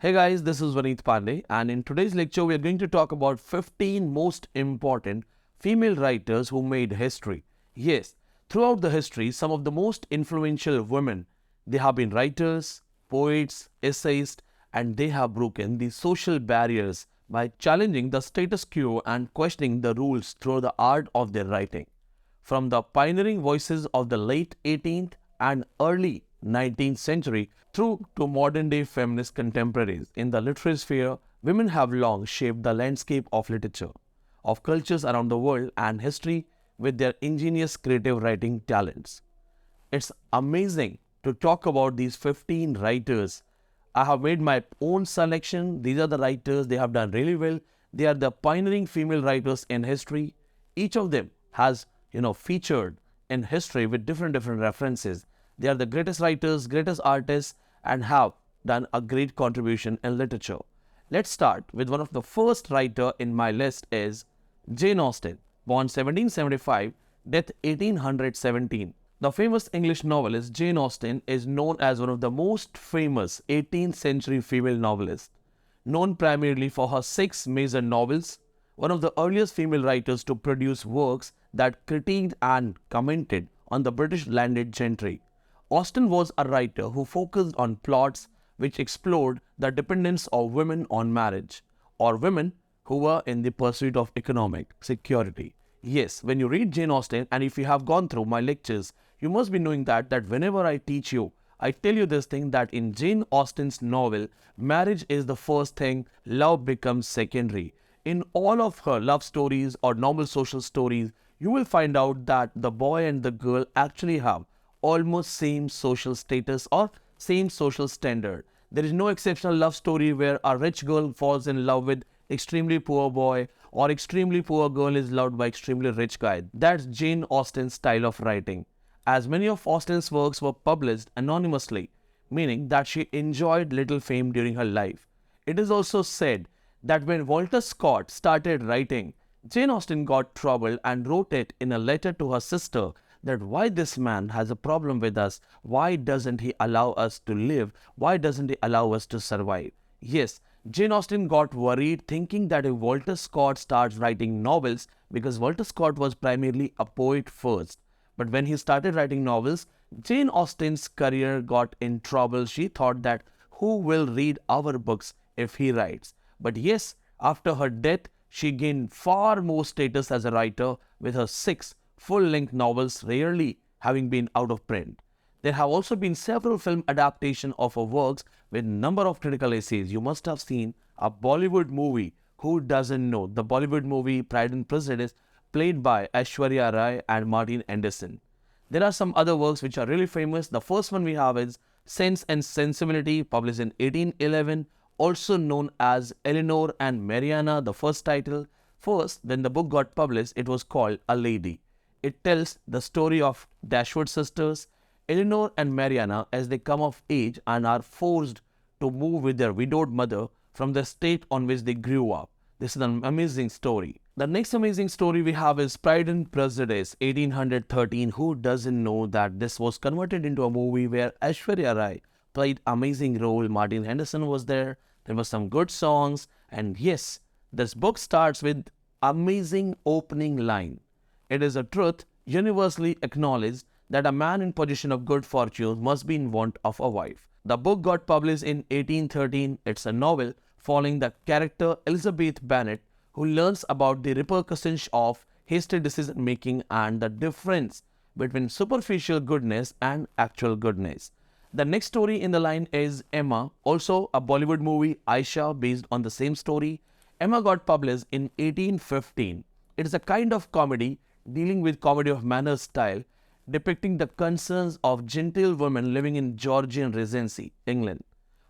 Hey guys, this is Vineet Pandey, and in today's lecture, we are going to talk about 15 most important female writers who made history. Yes, throughout the history, some of the most influential women, they have been writers, poets, essayists, and they have broken the social barriers by challenging the status quo and questioning the rules through the art of their writing. From the pioneering voices of the late 18th and early 19th century through to modern day feminist contemporaries in the literary sphere, women have long shaped the landscape of literature, of cultures around the world and history with their ingenious creative writing talents. It's amazing to talk about these 15 writers. I have made my own selection. These are the writers, they have done really well. They are the pioneering female writers in history. Each of them has, featured in history with different references. They are the greatest writers, greatest artists, and have done a great contribution in literature. Let's start with one of the first writer in my list is Jane Austen, born 1775, death 1817. The famous English novelist Jane Austen is known as one of the most famous 18th century female novelists. Known primarily for her 6 major novels, one of the earliest female writers to produce works that critiqued and commented on the British landed gentry. Austen was a writer who focused on plots which explored the dependence of women on marriage, or women who were in the pursuit of economic security. Yes, when you read Jane Austen, and if you have gone through my lectures, you must be knowing that whenever I teach you, I tell you this thing that in Jane Austen's novel, marriage is the first thing, love becomes secondary. In all of her love stories or normal social stories, you will find out that the boy and the girl actually have almost same social status or same social standard. There is no exceptional love story where a rich girl falls in love with extremely poor boy or extremely poor girl is loved by extremely rich guy. That's Jane Austen's style of writing. As many of Austen's works were published anonymously, meaning that she enjoyed little fame during her life. It is also said that when Walter Scott started writing, Jane Austen got troubled and wrote it in a letter to her sister that why this man has a problem with us, why doesn't he allow us to live, why doesn't he allow us to survive. Yes, Jane Austen got worried thinking that if Walter Scott starts writing novels, because Walter Scott was primarily a poet first, but when he started writing novels, Jane Austen's career got in trouble. She thought that who will read our books if he writes. But yes, after her death, she gained far more status as a writer with her 6 full-length novels rarely having been out of print. There have also been several film adaptations of her works with number of critical essays. You must have seen a Bollywood movie. Who doesn't know? The Bollywood movie Pride and Prejudice, played by Aishwarya Rai and Martin Anderson. There are some other works which are really famous. The first one we have is Sense and Sensibility, published in 1811, also known as Eleanor and Mariana, the first title. First, when the book got published, it was called A Lady. It tells the story of Dashwood sisters, Eleanor and Mariana, as they come of age and are forced to move with their widowed mother from the estate on which they grew up. This is an amazing story. The next amazing story we have is Pride and Prejudice, 1813. Who doesn't know that this was converted into a movie where Aishwarya Rai played amazing role, Martin Henderson was there, there were some good songs, and yes, this book starts with amazing opening line. It is a truth universally acknowledged that a man in possession of good fortune must be in want of a wife. The book got published in 1813. It's a novel following the character Elizabeth Bennet, who learns about the repercussions of hasty decision making and the difference between superficial goodness and actual goodness. The next story in the line is Emma, also a Bollywood movie, Aisha, based on the same story. Emma got published in 1815. It is a kind of comedy dealing with comedy of manners style, depicting the concerns of genteel women living in Georgian Regency, England,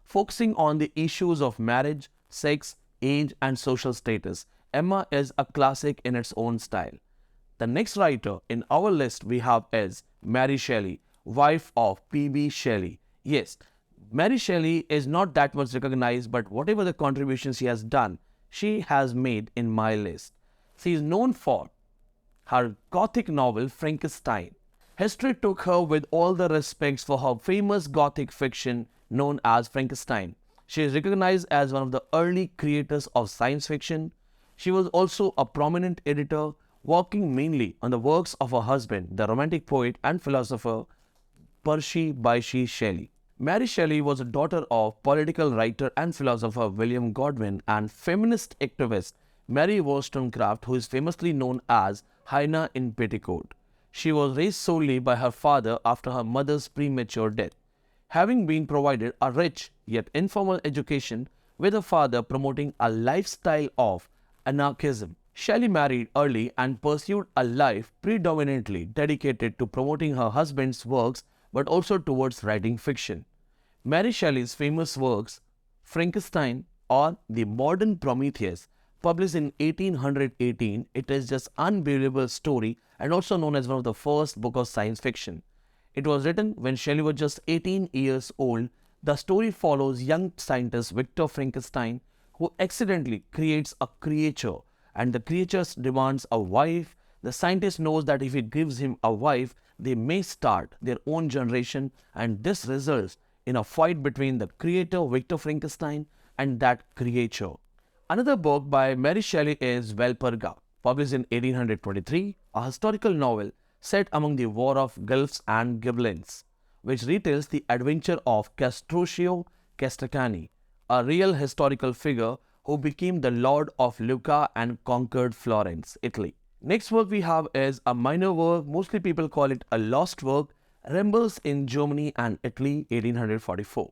focusing on the issues of marriage, sex, age, and social status. Emma is a classic in its own style. The next writer in our list we have is Mary Shelley, wife of P.B. Shelley. Yes, Mary Shelley is not that much recognized, but whatever the contributions she has done, she has made in my list. She is known for her Gothic novel Frankenstein. History took her with all the respects for her famous Gothic fiction known as Frankenstein. She is recognized as one of the early creators of science fiction. She was also a prominent editor, working mainly on the works of her husband, the romantic poet and philosopher Percy Bysshe Shelley. Mary Shelley was a daughter of political writer and philosopher William Godwin and feminist activist Mary Wollstonecraft, who is famously known as Hyena in Petticoat. She was raised solely by her father after her mother's premature death. Having been provided a rich yet informal education, with her father promoting a lifestyle of anarchism, Shelley married early and pursued a life predominantly dedicated to promoting her husband's works but also towards writing fiction. Mary Shelley's famous works, Frankenstein or The Modern Prometheus, published in 1818, it is just unbelievable story and also known as one of the first book of science fiction. It was written when Shelley was just 18 years old. The story follows young scientist Victor Frankenstein, who accidentally creates a creature, and the creature demands a wife. The scientist knows that if he gives him a wife, they may start their own generation, and this results in a fight between the creator Victor Frankenstein and that creature. Another book by Mary Shelley is Valperga, published in 1823, a historical novel set among the War of Guelphs and Ghibellines, which retells the adventure of Castruccio Castracani, a real historical figure who became the Lord of Lucca and conquered Florence, Italy. Next work we have is a minor work, mostly people call it a lost work, Rambles in Germany and Italy, 1844.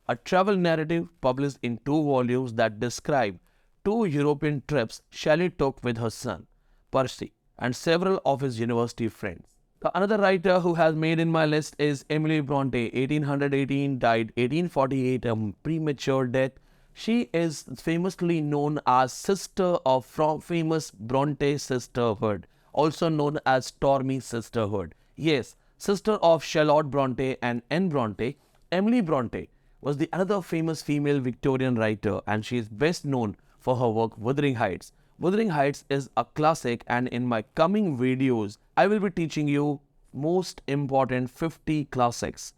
A travel narrative published in 2 volumes that describe 2 European trips Shelley took with her son, Percy, and several of his university friends. The another writer who has made in my list is Emily Bronte, 1818, died 1848, a premature death. She is famously known as sister of famous Bronte sisterhood, also known as Stormy sisterhood. Yes, sister of Charlotte Bronte and Anne Bronte. Emily Bronte was the another famous female Victorian writer, and she is best known for her work Wuthering Heights. Wuthering Heights is a classic, and in my coming videos, I will be teaching you most important 50 classics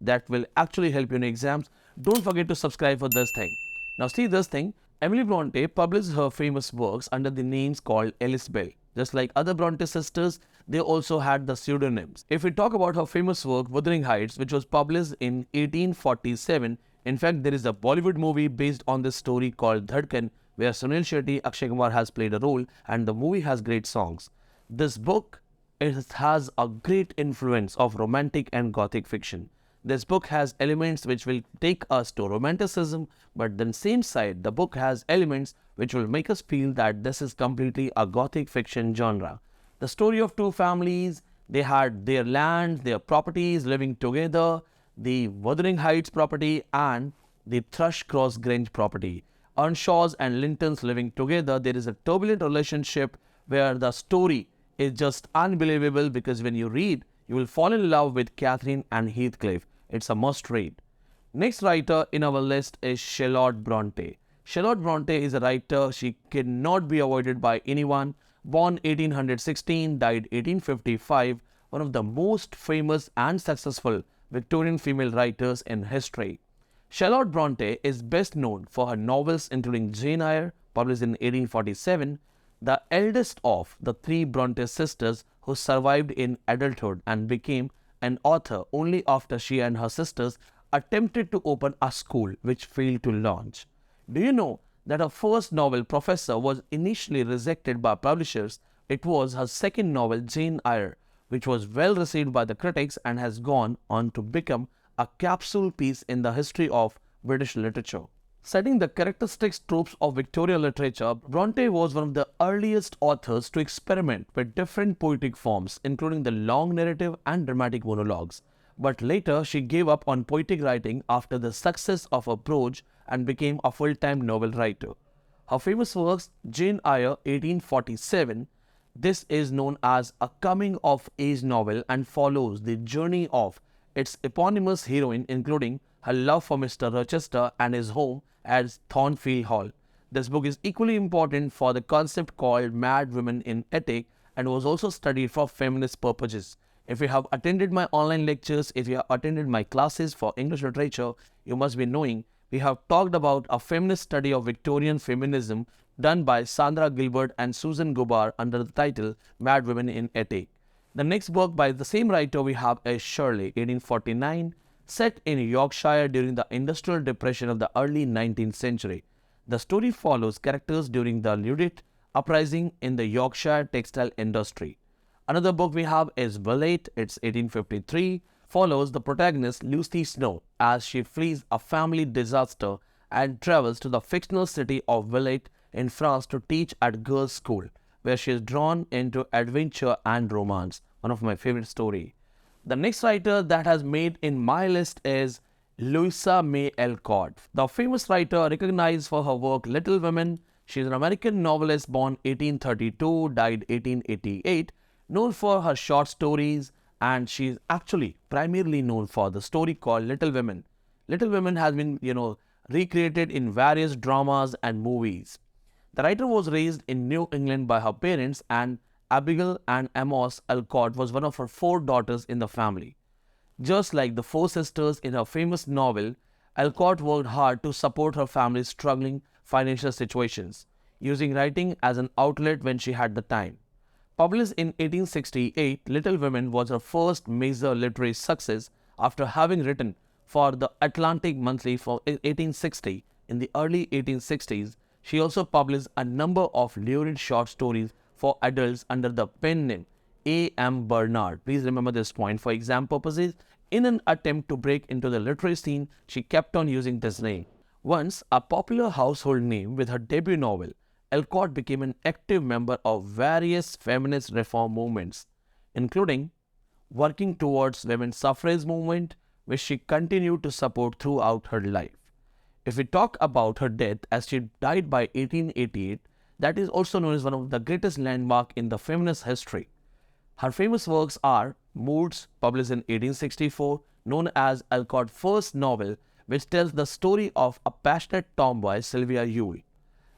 that will actually help you in exams. Don't forget to subscribe for this thing. Now see this thing, Emily Bronte published her famous works under the names called Alice Bell. Just like other Bronte sisters, they also had the pseudonyms. If we talk about her famous work Wuthering Heights, which was published in 1847, in fact there is a Bollywood movie based on this story called Dhadkan, where Sunil Shetty, Akshay Kumar has played a role, and the movie has great songs. This book, it has a great influence of romantic and gothic fiction. This book has elements which will take us to romanticism, but then same side, the book has elements which will make us feel that this is completely a gothic fiction genre. The story of 2 families, they had their land, their properties living together, the Wuthering Heights property and the Thrushcross Grange property. Earnshaws and Lintons living together, there is a turbulent relationship where the story is just unbelievable, because when you read, you will fall in love with Catherine and Heathcliff. It's a must read. Next writer in our list is Charlotte Bronte. Charlotte Bronte is a writer, she cannot be avoided by anyone. Born 1816, died 1855, one of the most famous and successful Victorian female writers in history. Charlotte Bronte is best known for her novels including Jane Eyre, published in 1847, the eldest of the 3 Bronte sisters who survived in adulthood and became an author only after she and her sisters attempted to open a school which failed to launch. Do you know that her first novel, Professor, was initially rejected by publishers? It was her second novel, Jane Eyre, which was well received by the critics and has gone on to become a capsule piece in the history of British literature. Setting the characteristics tropes of Victorian literature, Bronte was one of the earliest authors to experiment with different poetic forms, including the long narrative and dramatic monologues. But later, she gave up on poetic writing after the success of her prose and became a full-time novel writer. Her famous works, Jane Eyre, 1847, this is known as a coming-of-age novel and follows the journey of its eponymous heroine, including her love for Mr. Rochester and his home at Thornfield Hall. This book is equally important for the concept called Mad Women in Ethic and was also studied for feminist purposes. If you have attended my online lectures, if you have attended my classes for English literature, you must be knowing we have talked about a feminist study of Victorian feminism done by Sandra Gilbert and Susan Gobar under the title Mad Women in Ethic. The next book by the same writer we have is Shirley, 1849, set in Yorkshire during the industrial depression of the early 19th century. The story follows characters during the Luddites uprising in the Yorkshire textile industry. Another book we have is Villette, it's 1853, follows the protagonist Lucy Snow as she flees a family disaster and travels to the fictional city of Villette in France to teach at girls' school, where she is drawn into adventure and romance. One of my favorite stories. The next writer that has made in my list is Louisa May Alcott, the famous writer recognized for her work Little Women. She is an American novelist born 1832, died 1888, known for her short stories, and she is actually primarily known for the story called Little Women. Little Women has been, recreated in various dramas and movies. The writer was raised in New England by her parents, and Abigail and Amos Alcott was one of her 4 daughters in the family. Just like the 4 sisters in her famous novel, Alcott worked hard to support her family's struggling financial situations, using writing as an outlet when she had the time. Published in 1868, Little Women was her first major literary success after having written for the Atlantic Monthly for 1860. In the early 1860s, she also published a number of lurid short stories for adults under the pen name A. M. Bernard. Please remember this point for exam purposes. In an attempt to break into the literary scene, she kept on using this name. Once a popular household name with her debut novel, Alcott became an active member of various feminist reform movements, including working towards women's suffrage movement, which she continued to support throughout her life. If we talk about her death, as she died by 1888, that is also known as one of the greatest landmarks in the feminist history. Her famous works are Moods, published in 1864, known as Alcott's first novel, which tells the story of a passionate tomboy, Sylvia Yule.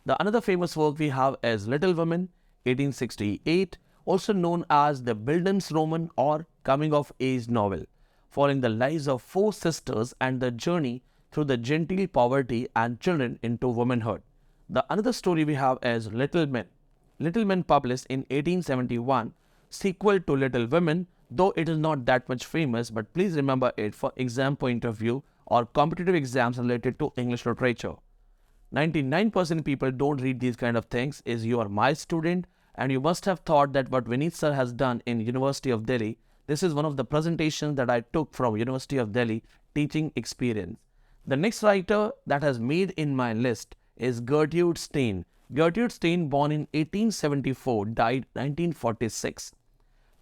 The another famous work we have is Little Women, 1868, also known as the Bildungsroman or coming-of-age novel, following the lives of 4 sisters and their journey through the genteel poverty and children into womanhood. The another story we have is Little Men. Little Men, published in 1871, sequel to Little Women, though it is not that much famous, but please remember it for exam point of view or competitive exams related to English literature. 99% people don't read these kind of things. Is you are my student and you must have thought that what Vineet sir has done in University of Delhi, this is one of the presentations that I took from University of Delhi teaching experience. The next writer that has made in my list is Gertrude Stein. Gertrude Stein, born in 1874, died 1946.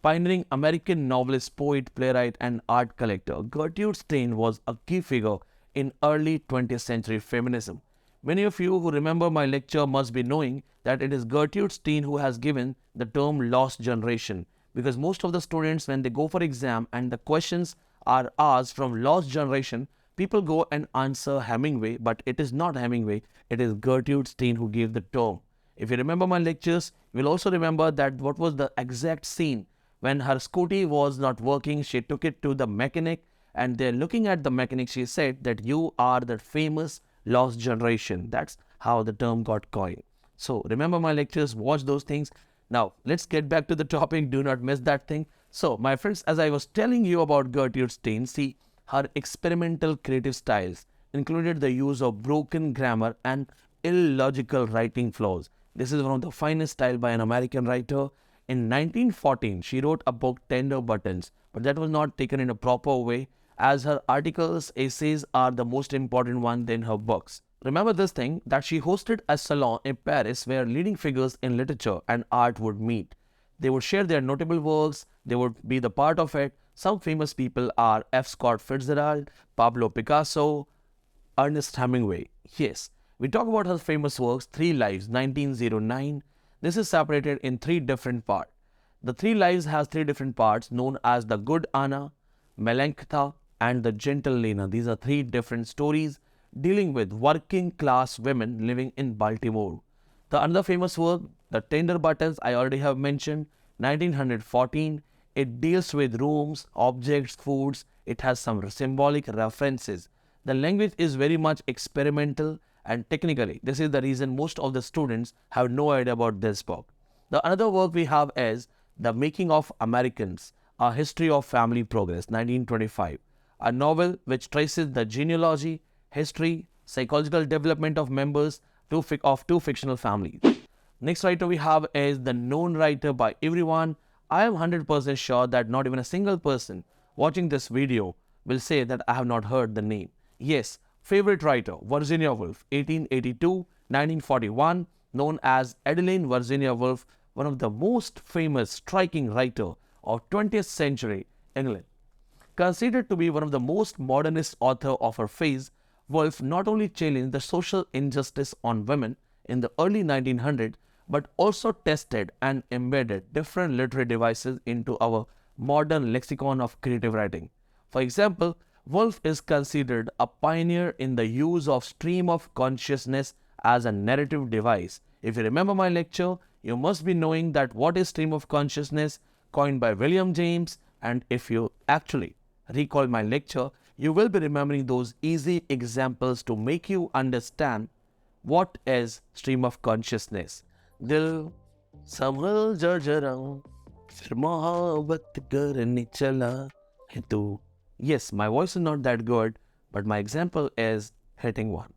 Pioneering American novelist, poet, playwright, and art collector, Gertrude Stein was a key figure in early 20th century feminism. Many of you who remember my lecture must be knowing that it is Gertrude Stein who has given the term lost generation, because most of the students, when they go for exam and the questions are asked from lost generation, people go and answer Hemingway, but it is not Hemingway, it is Gertrude Stein who gave the term. If you remember my lectures, you will also remember that what was the exact scene. When her scooty was not working, she took it to the mechanic, and there looking at the mechanic, she said that you are the famous lost generation. That's how the term got coined. So remember my lectures, watch those things. Now let's get back to the topic. Do not miss that thing. So my friends, as I was telling you about Gertrude Stein, see, her experimental creative styles included the use of broken grammar and illogical writing flaws. This is one of the finest style by an American writer. In 1914, she wrote a book, Tender Buttons, but that was not taken in a proper way, as her articles, essays are the most important one than her books. Remember this thing, that she hosted a salon in Paris where leading figures in literature and art would meet. They would share their notable works, they would be the part of it. Some famous people are F. Scott Fitzgerald, Pablo Picasso, Ernest Hemingway. Yes, we talk about her famous works, Three Lives, 1909. This is separated in 3 different parts. The 3 Lives has 3 different parts known as the Good Anna, Melanchthon, and the Gentle Lena. These are 3 different stories dealing with working class women living in Baltimore. The another famous work, The Tender Buttons, I already have mentioned, 1914. It deals with rooms, objects, foods. It has some symbolic references. The language is very much experimental and technically. This is the reason most of the students have no idea about this book. The another work we have is The Making of Americans, A History of Family Progress, 1925. A novel which traces the genealogy, history, psychological development of members of two fictional families. Next writer we have is the known writer by everyone. I am 100% sure that not even a single person watching this video will say that I have not heard the name. Yes, favorite writer, Virginia Woolf, 1882-1941, known as Adeline Virginia Woolf, one of the most famous striking writer of 20th century England. Considered to be one of the most modernist author of her phase, Woolf not only challenged the social injustice on women in the early 1900s, but also tested and embedded different literary devices into our modern lexicon of creative writing. For example, Woolf is considered a pioneer in the use of stream of consciousness as a narrative device. If you remember my lecture, you must be knowing that what is stream of consciousness, coined by William James, and if you actually recall my lecture, you will be remembering those easy examples to make you understand what is stream of consciousness. दिल संभल जरा फिर मोहब्बत करने चला है तू. Yes, my voice is not that good, but my example is hitting one.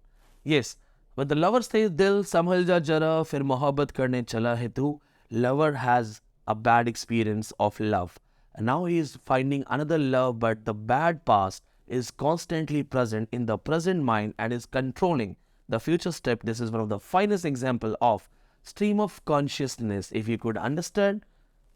Yes, but the lover says दिल संभल जरा फिर मोहब्बत करने चला है तू. Lover has a bad experience of love. And now he is finding another love, but the bad past is constantly present in the present mind and is controlling the future step. This is one of the finest example of stream of consciousness. If you could understand,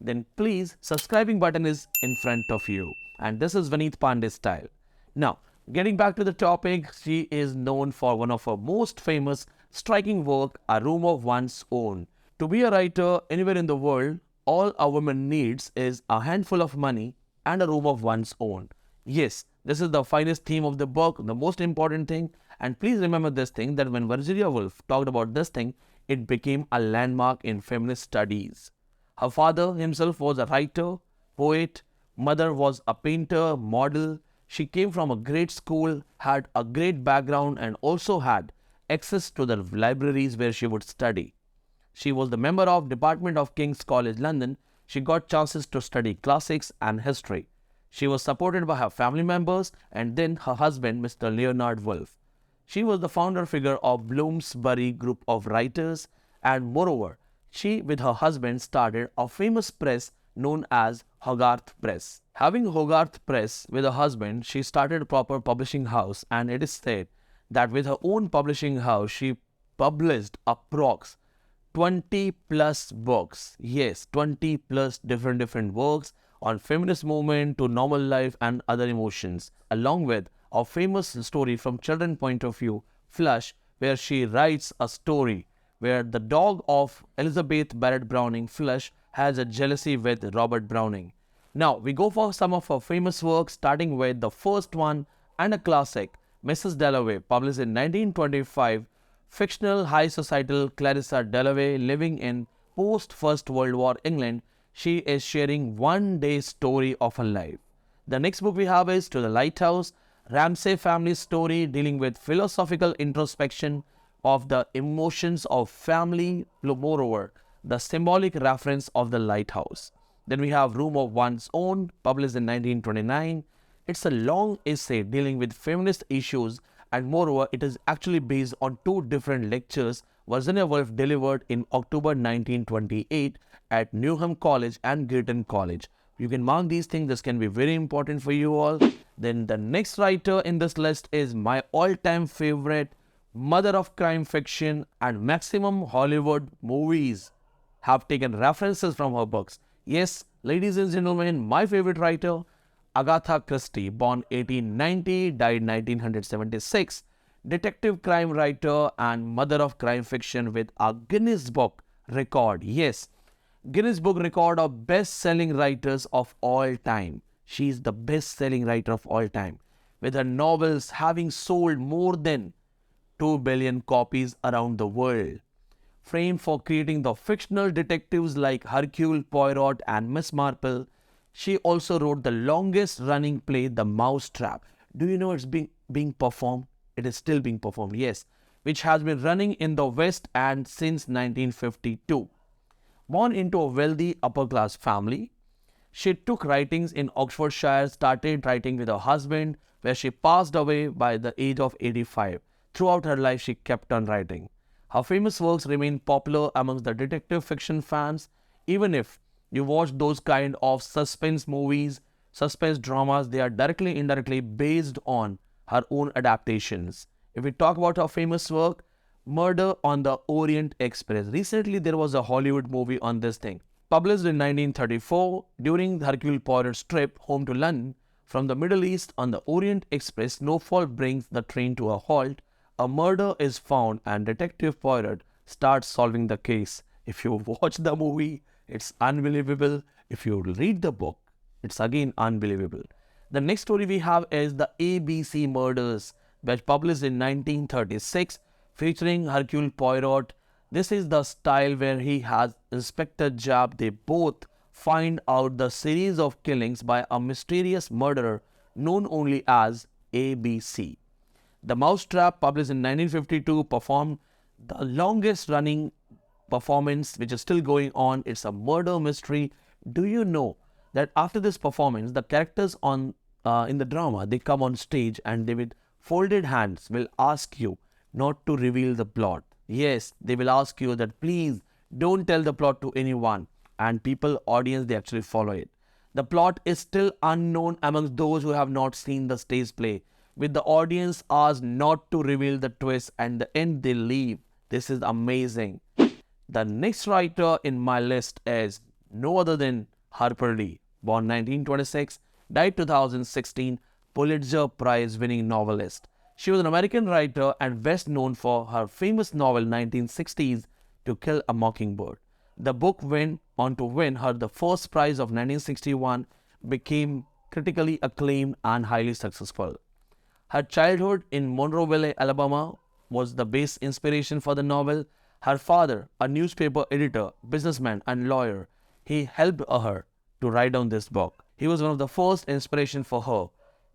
then please subscribing button is in front of you. And this is Vineet Pandey style. Now, getting back to the topic, she is known for one of her most famous striking work, A Room of One's Own. To be a writer anywhere in the world, all a woman needs is a handful of money and a room of one's own. Yes, this is the finest theme of the book, the most important thing. And please remember this thing, that when Virginia Woolf talked about this thing, it became a landmark in feminist studies. Her father himself was a writer, poet, mother was a painter, model. She came from a great school, had a great background, and also had access to the libraries where she would study. She was the member of Department of King's College London. She got chances to study classics and history. She was supported by her family members and then her husband, Mr. Leonard Woolf. She was the founder figure of Bloomsbury group of writers, and moreover, she with her husband started a famous press known as Hogarth Press. Having Hogarth Press with her husband, she started a proper publishing house, and it is said that with her own publishing house, she published approx 20 plus books. Yes, 20 plus different works on feminist movement to normal life and other emotions, along with a famous story from children point of view, Flush, where she writes a story where the dog of Elizabeth Barrett Browning, Flush, has a jealousy with Robert Browning. Now, we go for some of her famous works, starting with the first one and a classic, Mrs. Dalloway, published in 1925, fictional high societal Clarissa Dalloway living in post-First World War England. She is sharing one day story of her life. The next book we have is To the Lighthouse, Ramsay family story dealing with philosophical introspection of the emotions of family, moreover, the symbolic reference of the lighthouse. Then we have Room of One's Own, published in 1929. It's a long essay dealing with feminist issues, and moreover, it is actually based on two different lectures Virginia Woolf delivered in October 1928 at Newham College and Girton College. You can mark these things. This can be very important for you all. Then the next writer in this list is my all-time favorite, mother of crime fiction, and maximum Hollywood movies have taken references from her books. Yes, ladies and gentlemen, my favorite writer, Agatha Christie, born 1890, died 1976, detective crime writer and mother of crime fiction with a Guinness Book record. Yes, Guinness Book record of best-selling writers of all time. She is the best-selling writer of all time, with her novels having sold more than 2 billion copies around the world. Famed for creating the fictional detectives like Hercule Poirot and Miss Marple, she also wrote the longest-running play, The Mousetrap. Do you know it's being performed? It is still being performed, yes, which has been running in the West and since 1952. Born into a wealthy upper class family, she took writings in Oxfordshire, started writing with her husband, where she passed away by the age of 85. Throughout her life, she kept on writing. Her famous works remain popular amongst the detective fiction fans, even if you watch those kind of suspense movies, suspense dramas, they are directly indirectly based on her own adaptations. If we talk about her famous work, Murder on the Orient Express. Recently, there was a Hollywood movie on this thing. Published in 1934, during Hercule Poirot's trip home to London from the Middle East on the Orient Express, snowfall brings the train to a halt. A murder is found and Detective Poirot starts solving the case. If you watch the movie, it's unbelievable. If you read the book, it's again unbelievable. The next story we have is the ABC Murders, which published in 1936, featuring Hercule Poirot. This is the style where he has Inspector Japp. They both find out the series of killings by a mysterious murderer known only as ABC. The Mousetrap, published in 1952, performed the longest running performance which is still going on. It's a murder mystery. Do you know that after this performance, the characters on in the drama, they come on stage and they with folded hands will ask you not to reveal the plot. Yes, they will ask you that please don't tell the plot to anyone, and people, audience, they actually follow it. The plot is still unknown amongst those who have not seen the stage play, with the audience asked not to reveal the twist, and the end they leave. This is amazing. The next writer in my list is no other than Harper Lee, born 1926, died 2016, Pulitzer Prize winning novelist. She was an American writer and best known for her famous novel 1960s To Kill a Mockingbird. The book went on to win her the first prize of 1961, became critically acclaimed and highly successful. Her childhood in Monroeville, Alabama was the base inspiration for the novel. Her father, a newspaper editor, businessman and lawyer, he helped her to write down this book. He was one of the first inspiration for her.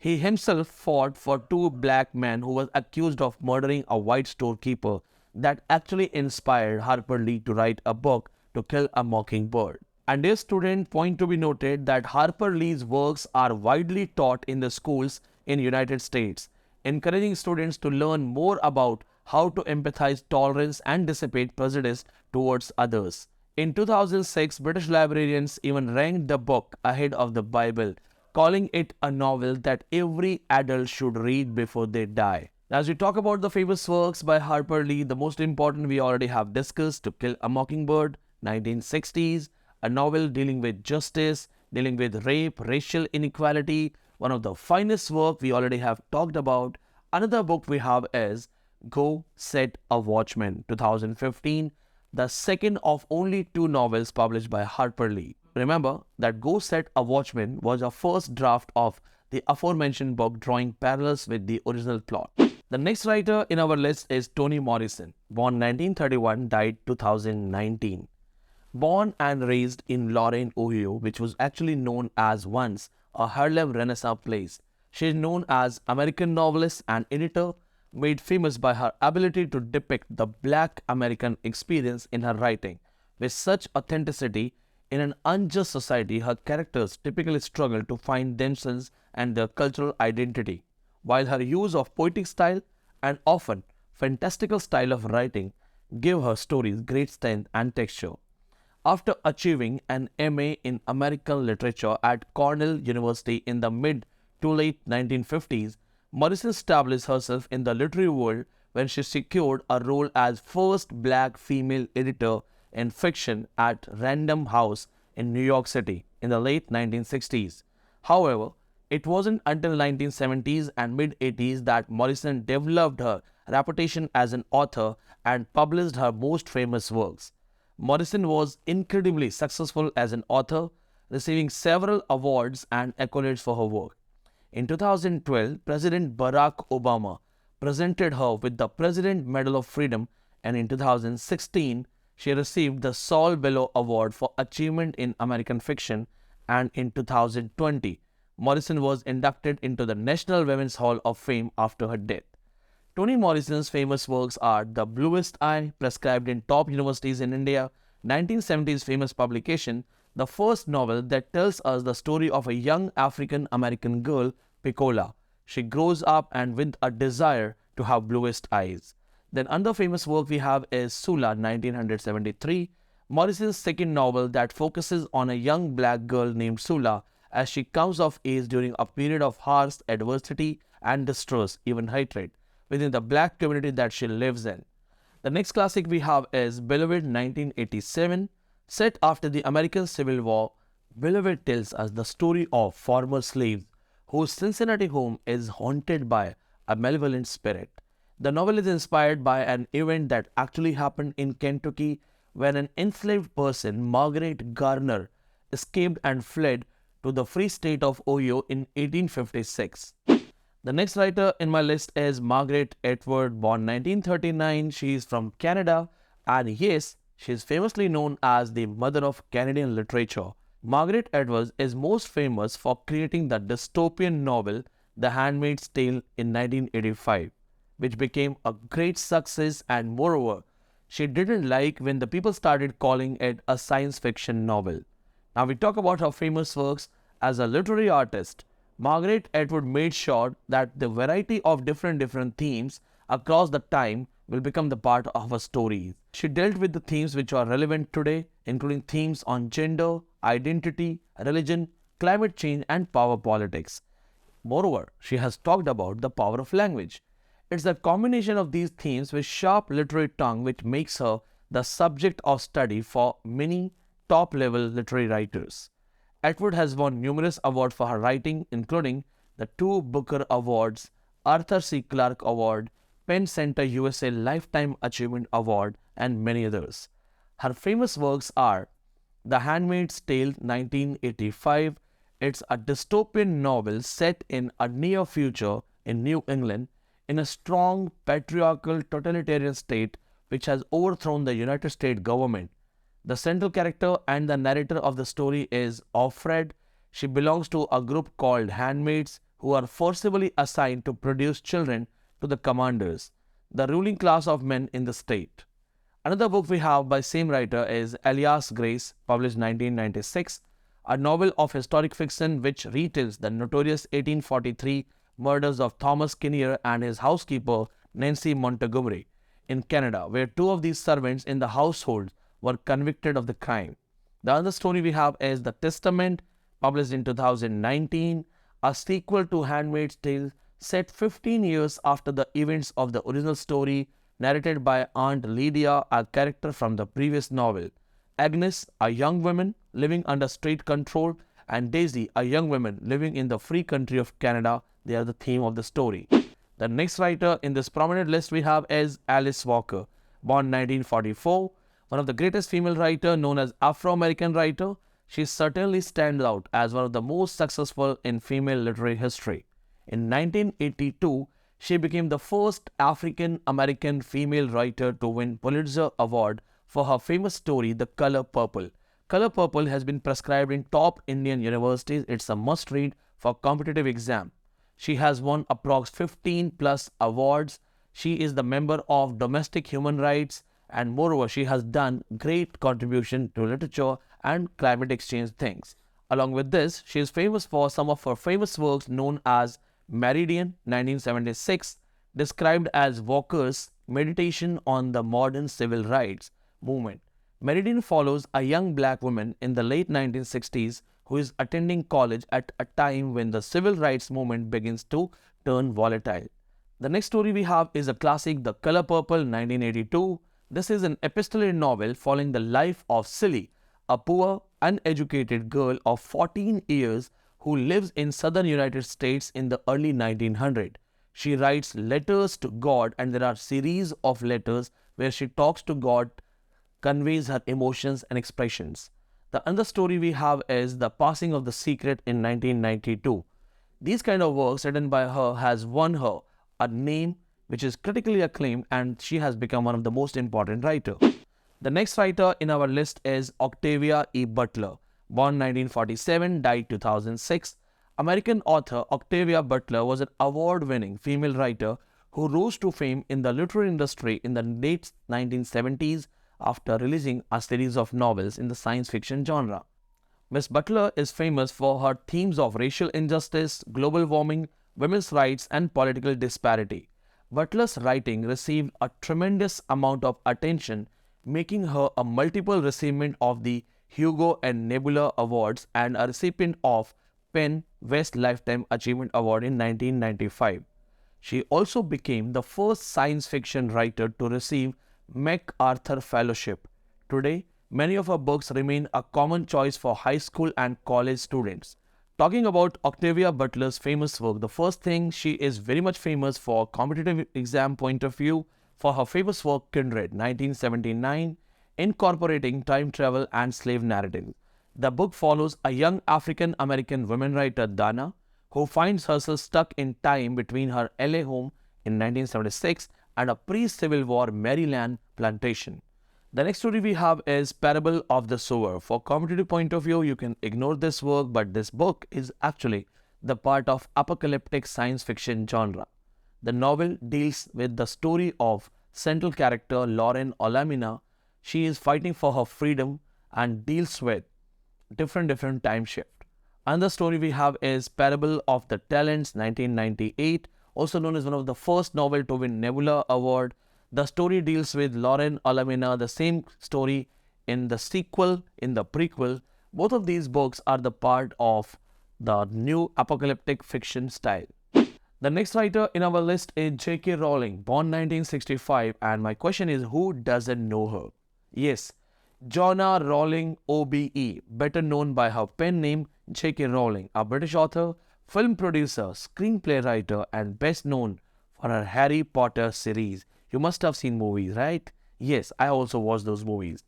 He himself fought for two black men who was accused of murdering a white storekeeper. That actually inspired Harper Lee to write a book, To Kill a Mockingbird. And dear student, point to be noted that Harper Lee's works are widely taught in the schools in United States, encouraging students to learn more about how to empathize, tolerance and dissipate prejudice towards others. In 2006, British librarians even ranked the book ahead of the Bible, calling it a novel that every adult should read before they die. As we talk about the famous works by Harper Lee, the most important we already have discussed, To Kill a Mockingbird, 1960s, a novel dealing with justice, dealing with rape, racial inequality, one of the finest work we already have talked about. Another book we have is Go Set a Watchman, 2015, the second of only two novels published by Harper Lee. Remember that Go Set a Watchman was a first draft of the aforementioned book, drawing parallels with the original plot. The next writer in our list is Toni Morrison, born 1931, died 2019. Born and raised in Lorain, Ohio, which was actually known as once a Harlem Renaissance place. She is known as American novelist and editor, made famous by her ability to depict the Black American experience in her writing. With such authenticity, in an unjust society, her characters typically struggle to find themselves and their cultural identity, while her use of poetic style and often fantastical style of writing give her stories great strength and texture. After achieving an MA in American Literature at Cornell University in the mid to late 1950s, Morrison established herself in the literary world when she secured a role as first black female editor in fiction at Random House in New York City in the late 1960s. However, it wasn't until 1970s and mid-80s that Morrison developed her reputation as an author and published her most famous works. Morrison was incredibly successful as an author, receiving several awards and accolades for her work. In 2012, President Barack Obama presented her with the President Medal of Freedom, and in 2016, she received the Saul Bellow Award for Achievement in American Fiction, and in 2020, Morrison was inducted into the National Women's Hall of Fame after her death. Toni Morrison's famous works are The Bluest Eye, prescribed in top universities in India, 1970s famous publication, the first novel that tells us the story of a young African-American girl, Piccola. She grows up and with a desire to have bluest eyes. Then another famous work we have is Sula, 1973, Morrison's second novel that focuses on a young black girl named Sula as she comes of age during a period of harsh adversity and distress, even hatred, within the black community that she lives in. The next classic we have is Beloved, 1987. Set after the American Civil War, Beloved tells us the story of former slaves whose Cincinnati home is haunted by a malevolent spirit. The novel is inspired by an event that actually happened in Kentucky when an enslaved person, Margaret Garner, escaped and fled to the free state of Ohio in 1856. The next writer in my list is Margaret Atwood, born 1939. She is from Canada, and yes, she is famously known as the mother of Canadian literature. Margaret Atwood is most famous for creating the dystopian novel The Handmaid's Tale in 1985, which became a great success, and moreover, she didn't like when the people started calling it a science fiction novel. Now we talk about her famous works. As a literary artist, Margaret Atwood made sure that the variety of different themes across the time will become the part of her stories. She dealt with the themes which are relevant today, including themes on gender, identity, religion, climate change, and power politics. Moreover, she has talked about the power of language. It's a combination of these themes with sharp literary tongue which makes her the subject of study for many top-level literary writers. Atwood has won numerous awards for her writing, including the 2 Booker Awards, Arthur C. Clarke Award, Penn Center USA Lifetime Achievement Award, and many others. Her famous works are The Handmaid's Tale, 1985. It's a dystopian novel set in a near future in New England in a strong patriarchal totalitarian state which has overthrown the United States government. The central character and the narrator of the story is Offred. She belongs to a group called handmaids who are forcibly assigned to produce children to the commanders, the ruling class of men in the state. Another book we have by same writer is Elias Grace, published 1996, a novel of historic fiction which retells the notorious 1843 murders of Thomas Kinnear and his housekeeper Nancy Montgomery in Canada, where 2 of these servants in the household were convicted of the crime. The other story we have is The Testament, published in 2019, a sequel to Handmaid's Tale set 15 years after the events of the original story, narrated by Aunt Lydia, a character from the previous novel. Agnes, a young woman living under state control, and Daisy, a young woman living in the free country of Canada. They are the theme of the story. The next writer in this prominent list we have is Alice Walker, born 1944. One of the greatest female writer known as Afro-American writer, she certainly stands out as one of the most successful in female literary history. In 1982, she became the first African-American female writer to win Pulitzer Award for her famous story, The Color Purple. Color Purple has been prescribed in top Indian universities. It's a must-read for competitive exam. She has won approx 15 plus awards. She is the member of Domestic Human Rights, and moreover, she has done great contribution to literature and climate exchange things. Along with this, she is famous for some of her famous works known as Meridian, 1976, described as Walker's meditation on the modern civil rights movement. Meridian follows a young black woman in the late 1960s who is attending college at a time when the civil rights movement begins to turn volatile. The next story we have is a classic, The Color Purple, 1982. This is an epistolary novel following the life of Silly, a poor, uneducated girl of 14 years who lives in southern United States in the early 1900s. She writes letters to God, and there are series of letters where she talks to God, conveys her emotions and expressions. The other story we have is The Passing of the Secret in 1992. These kind of works written by her has won her a name which is critically acclaimed, and she has become one of the most important writers. The next writer in our list is Octavia E. Butler, born 1947, died 2006, American author Octavia Butler was an award-winning female writer who rose to fame in the literary industry in the late 1970s after releasing a series of novels in the science fiction genre. Miss Butler is famous for her themes of racial injustice, global warming, women's rights, and political disparity. Butler's writing received a tremendous amount of attention, making her a multiple recipient of the Hugo and Nebula Awards and a recipient of Penn West Lifetime Achievement Award in 1995. She also became the first science fiction writer to receive MacArthur Fellowship. Today, many of her books remain a common choice for high school and college students. Talking about Octavia Butler's famous work, the first thing, she is very much famous for competitive exam point of view for her famous work Kindred 1979, incorporating time travel and slave narratives. The book follows a young African American woman writer Dana who finds herself stuck in time between her LA home in 1976 and a pre-Civil War Maryland plantation. The next story we have is Parable of the Sower. For competitive point of view, you can ignore this work, but this book is actually the part of apocalyptic science fiction genre. The novel deals with the story of central character Lauren Olamina. She is fighting for her freedom and deals with different time shift. Another story we have is Parable of the Talents 1998, also known as one of the first novel to win Nebula Award. The story deals with Lauren Olamina, the same story in the sequel, in the prequel. Both of these books are the part of the new apocalyptic fiction style. The next writer in our list is J.K. Rowling, born 1965, and my question is, who doesn't know her? Yes, Joanna Rowling OBE, better known by her pen name J.K. Rowling, a British author, film producer, screenplay writer, and best known for her Harry Potter series. You must have seen movies, right? Yes, I also watched those movies.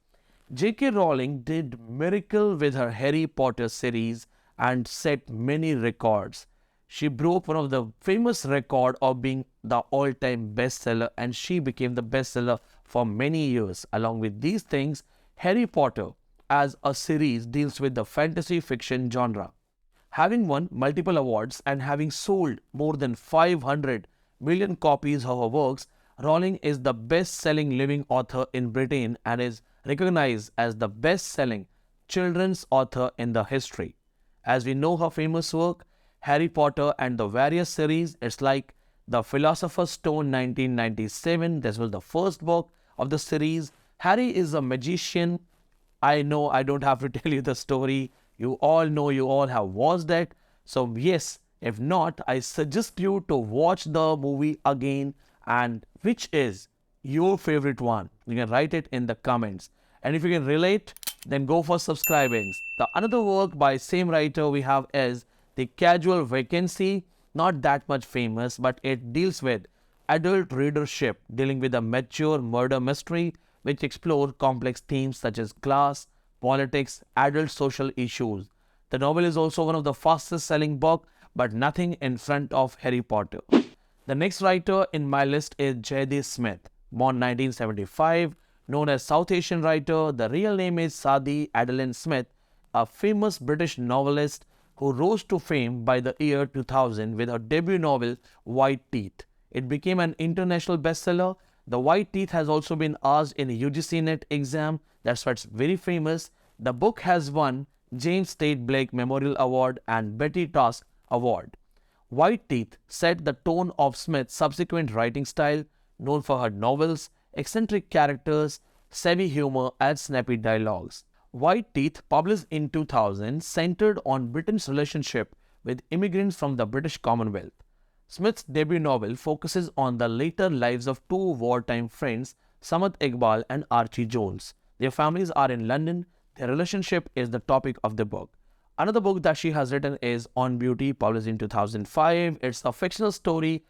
J.K. Rowling did miracle with her Harry Potter series and set many records. She broke one of the famous record of being the all-time bestseller, and she became the bestseller for many years. Along with these things, Harry Potter as a series deals with the fantasy fiction genre. Having won multiple awards and having sold more than 500 million copies of her works, Rowling is the best-selling living author in Britain and is recognized as the best-selling children's author in the history. As we know her famous work, Harry Potter and the various series, it's like The Philosopher's Stone 1997. This was the first book of the series. Harry is a magician. I know I don't have to tell you the story. You all know, you all have watched that. So yes, if not, I suggest you to watch the movie again. And which is your favorite one? You can write it in the comments. And if you can relate, then go for subscribing. The another work by same writer we have is The Casual Vacancy. Not that much famous, but it deals with adult readership dealing with a mature murder mystery which explore complex themes such as class, politics, adult social issues. The novel is also one of the fastest selling books, but nothing in front of Harry Potter. The next writer in my list is J.D. Smith, born 1975, known as South Asian writer. The real name is Sadie Adeline Smith, a famous British novelist who rose to fame by the year 2000 with her debut novel White Teeth. It became an international bestseller. The White Teeth has also been asked in a UGC NET exam. That's why it's very famous. The book has won James Tate Blake Memorial Award and Betty Task Award. White Teeth set the tone of Smith's subsequent writing style, known for her novels, eccentric characters, savvy humor, and snappy dialogues. White Teeth, published in 2000, centered on Britain's relationship with immigrants from the British Commonwealth. Smith's debut novel focuses on the later lives of two wartime friends, Samat Iqbal and Archie Jones. Their families are in London. Their relationship is the topic of the book. Another book that she has written is On Beauty, published in 2005. It's a fictional story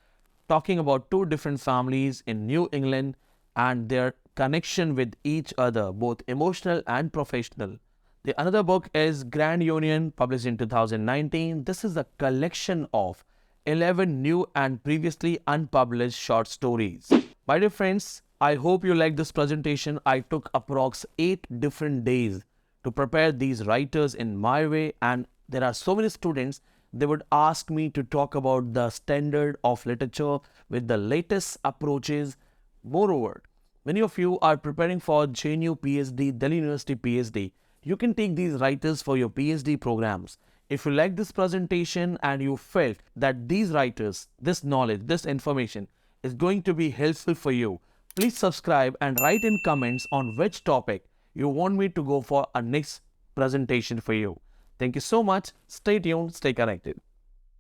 talking about two different families in New England and their connection with each other, both emotional and professional. The another book is Grand Union, published in 2019. This is a collection of 11 new and previously unpublished short stories. My dear friends, I hope you like this presentation. I took approx 8 different days to prepare these writers in my way, and there are so many students they would ask me to talk about the standard of literature with the latest approaches. Moreover, many of you are preparing for JNU PhD, Delhi University PhD. You can take these writers for your PhD programs. If you like this presentation and you felt that these writers, this knowledge, this information is going to be helpful for you, please subscribe and write in comments on which topic you want me to go for a next presentation for you. Thank you so much. Stay tuned, stay connected.